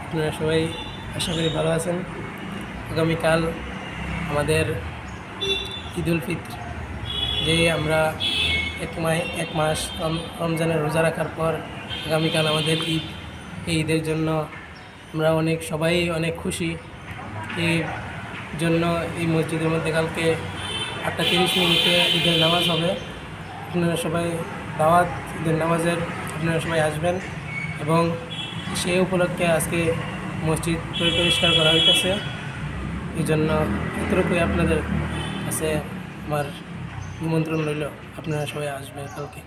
আপনারা সবাই আশা করি ভালো আছেন। আগামীকাল আমাদের ঈদুল ফিতর, যে আমরা এক মাস রমজানের রোজা রাখার পর আগামীকাল আমাদের ঈদ। এই ঈদের জন্য আমরা সবাই অনেক খুশি। এই জন্য এই মসজিদের মধ্যে কালকে 8:30 ঈদের নামাজ হবে। আপনারা সবাই দাওয়াত, ঈদের নামাজের আপনারা সবাই আসবেন এবং সেই উপলক্ষে আজকে মসজিদ পরিষ্কার করা হইতেছে। এই জন্য এতটুকুই আপনাদের কাছে আমার নিমন্ত্রণ রইল, আপনারা সবাই আসবেন কালকে।